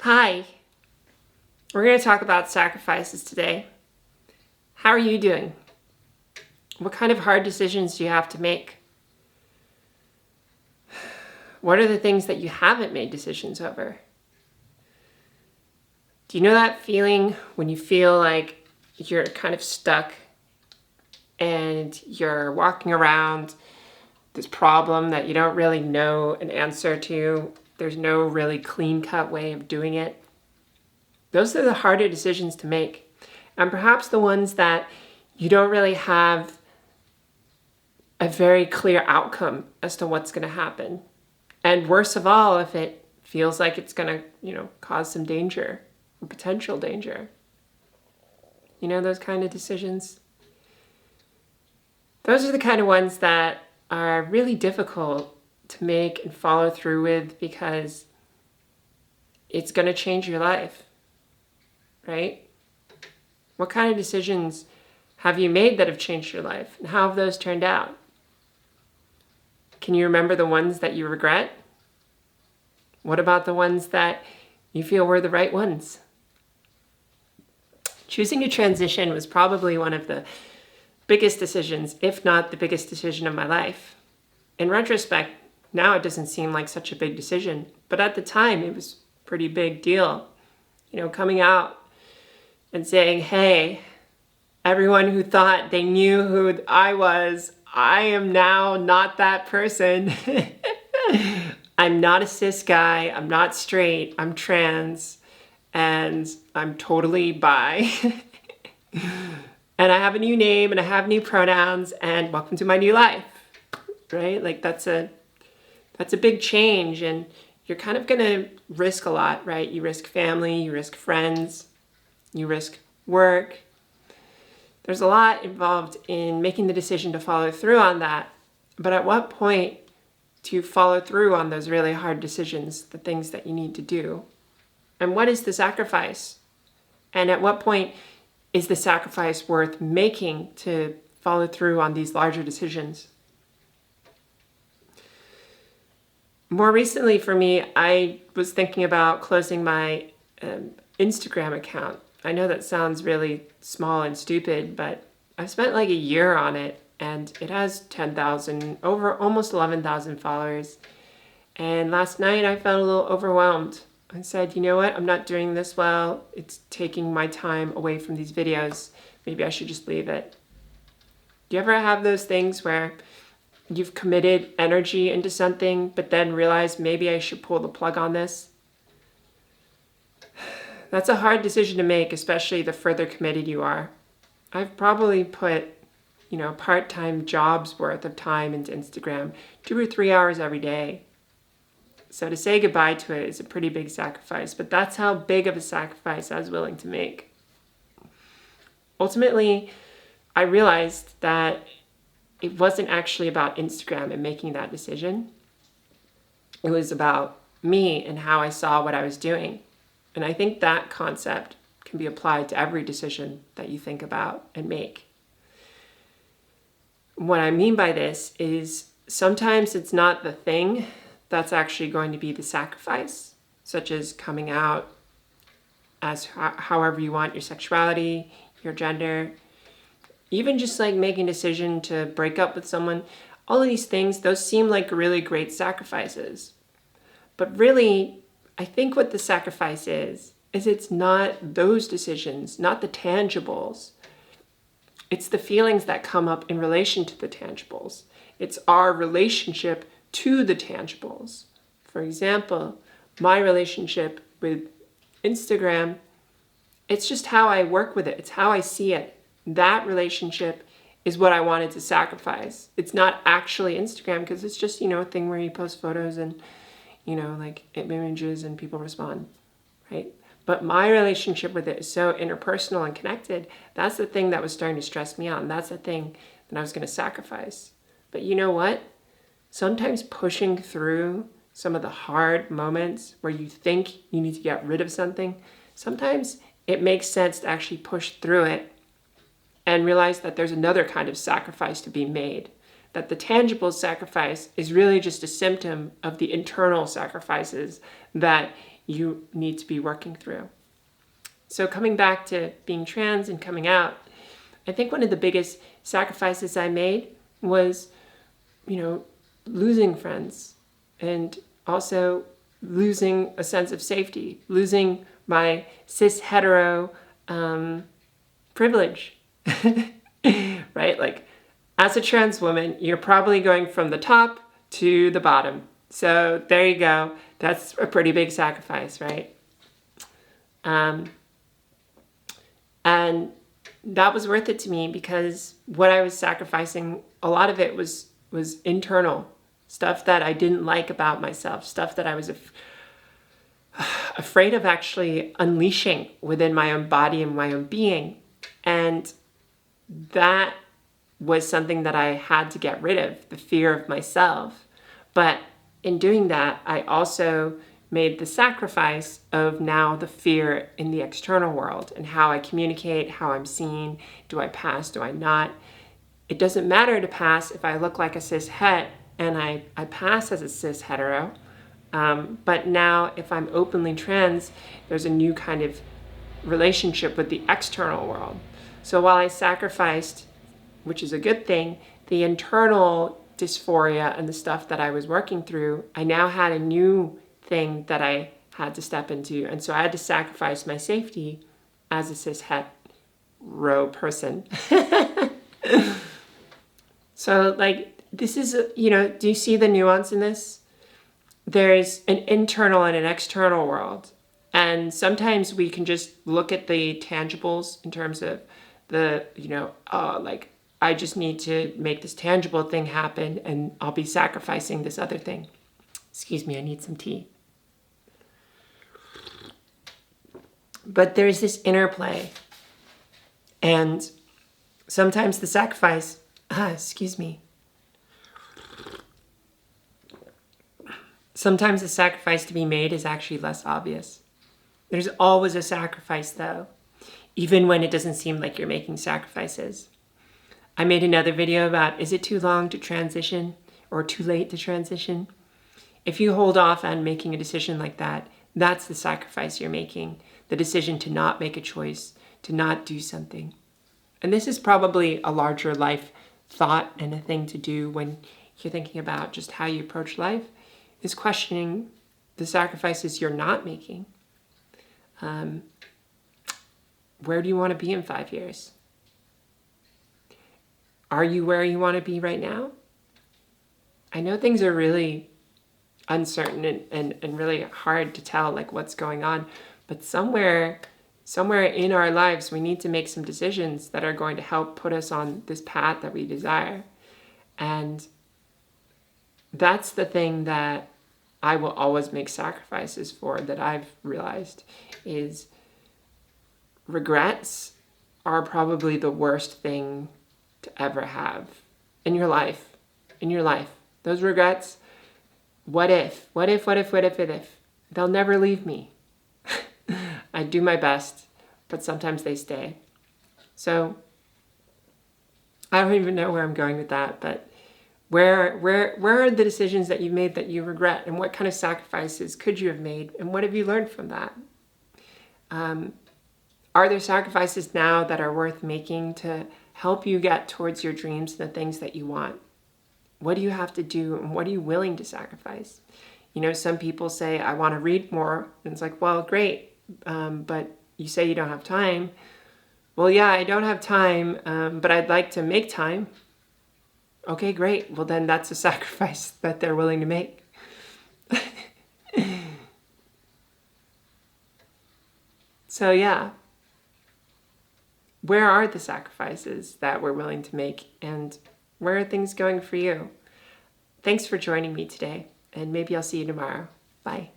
Hi, we're going to talk about sacrifices today. How are you doing? What kind of hard decisions do you have to make? What are the things that you haven't made decisions over? Do you know that feeling when you feel like you're kind of stuck and you're walking around this problem that you don't really know an answer to? There's no really clean-cut way of doing it. Those are the harder decisions to make. And perhaps the ones that you don't really have a very clear outcome as to what's going to happen. And worst of all, if it feels like it's going to, cause some danger or potential danger. You know, those kind of decisions. Those are the kind of ones that are really difficult to make and follow through with because it's going to change your life. Right? What kind of decisions have you made that have changed your life? And how have those turned out? Can you remember the ones that you regret? What about the ones that you feel were the right ones? Choosing to transition was probably one of the biggest decisions, if not the biggest decision of my life. In retrospect, now it doesn't seem like such a big decision, but at the time it was a pretty big deal. Coming out and saying, hey, everyone who thought they knew who I was, I am now not that person. I'm not a cis guy, I'm not straight, I'm trans, and I'm totally bi. And I have a new name and I have new pronouns and welcome to my new life, right? Like that's a big change and you're kind of gonna risk a lot, right? You risk family, you risk friends, you risk work. There's a lot involved in making the decision to follow through on that. But at what point do you follow through on those really hard decisions, the things that you need to do? And what is the sacrifice? And at what point is the sacrifice worth making to follow through on these larger decisions? More recently for me, I was thinking about closing my Instagram account. I know that sounds really small and stupid, but I've spent like a year on it and it has 10,000, over almost 11,000 followers. And last night I felt a little overwhelmed. I said, you know what? I'm not doing this well. It's taking my time away from these videos. Maybe I should just leave it. Do you ever have those things where you've committed energy into something, but then realize maybe I should pull the plug on this? That's a hard decision to make, especially the further committed you are. I've probably put, part-time jobs worth of time into Instagram, 2 or 3 hours every day. So to say goodbye to it is a pretty big sacrifice, but that's how big of a sacrifice I was willing to make. Ultimately, I realized that it wasn't actually about Instagram and making that decision. It was about me and how I saw what I was doing. And I think that concept can be applied to every decision that you think about and make. What I mean by this is sometimes it's not the thing that's actually going to be the sacrifice, such as coming out as however you want, your sexuality, your gender, even just like making a decision to break up with someone. All of these things, those seem like really great sacrifices. But really, I think what the sacrifice is it's not those decisions, not the tangibles. It's the feelings that come up in relation to the tangibles. It's our relationship to the tangibles. For example, my relationship with Instagram, it's just how I work with it. It's how I see it. That relationship is what I wanted to sacrifice. It's not actually Instagram because it's just, a thing where you post photos and like images and people respond, right? But my relationship with it is so interpersonal and connected. That's the thing that was starting to stress me out. And that's the thing that I was going to sacrifice. But you know what? Sometimes pushing through some of the hard moments where you think you need to get rid of something, sometimes it makes sense to actually push through it and realize that there's another kind of sacrifice to be made. That the tangible sacrifice is really just a symptom of the internal sacrifices that you need to be working through. So coming back to being trans and coming out, I think one of the biggest sacrifices I made was, losing friends, and also losing a sense of safety, losing my cis hetero privilege, right? Like, as a trans woman, you're probably going from the top to the bottom. So there you go. That's a pretty big sacrifice, right? And that was worth it to me, because what I was sacrificing, a lot of it was internal stuff that I didn't like about myself, stuff that I was afraid of actually unleashing within my own body and my own being. And that was something that I had to get rid of, the fear of myself. But in doing that, I also made the sacrifice of now the fear in the external world and how I communicate, how I'm seen. Do I pass? Do I not? It doesn't matter to pass if I look like a cis het and I pass as a cis hetero. But now if I'm openly trans, there's a new kind of relationship with the external world. So while I sacrificed, which is a good thing, the internal dysphoria and the stuff that I was working through, I now had a new thing that I had to step into. And so I had to sacrifice my safety as a cis hetero person. So this is, do you see the nuance in this? There's an internal and an external world. And sometimes we can just look at the tangibles in terms of the, I just need to make this tangible thing happen and I'll be sacrificing this other thing. Excuse me, I need some tea. But there's this interplay. And sometimes the sacrifice, sometimes the sacrifice to be made is actually less obvious. There's always a sacrifice though, even when it doesn't seem like you're making sacrifices. I made another video about, is it too long to transition or too late to transition? If you hold off on making a decision like that, that's the sacrifice you're making. The decision to not make a choice, to not do something. And this is probably a larger life thought and a thing to do when you're thinking about just how you approach life, is questioning the sacrifices you're not making. Where do you want to be in 5 years? Are you where you want to be right now? I know things are really uncertain and really hard to tell what's going on, but somewhere in our lives we need to make some decisions that are going to help put us on this path that we desire. And that's the thing that I will always make sacrifices for, that I've realized, is regrets are probably the worst thing to ever have in your life. Those regrets, what if? They'll never leave me. I do my best, but sometimes they stay. So I don't even know where I'm going with that, but where are the decisions that you made that you regret, and what kind of sacrifices could you have made, and what have you learned from that? Are there sacrifices now that are worth making to help you get towards your dreams and the things that you want? What do you have to do, and what are you willing to sacrifice? Some people say, I want to read more, and it's like, well, great, but you say you don't have time. Well, yeah, I don't have time, but I'd like to make time. Okay, great. Well, then that's a sacrifice that they're willing to make. So yeah, where are the sacrifices that we're willing to make, and where are things going for you? Thanks for joining me today, and maybe I'll see you tomorrow. Bye.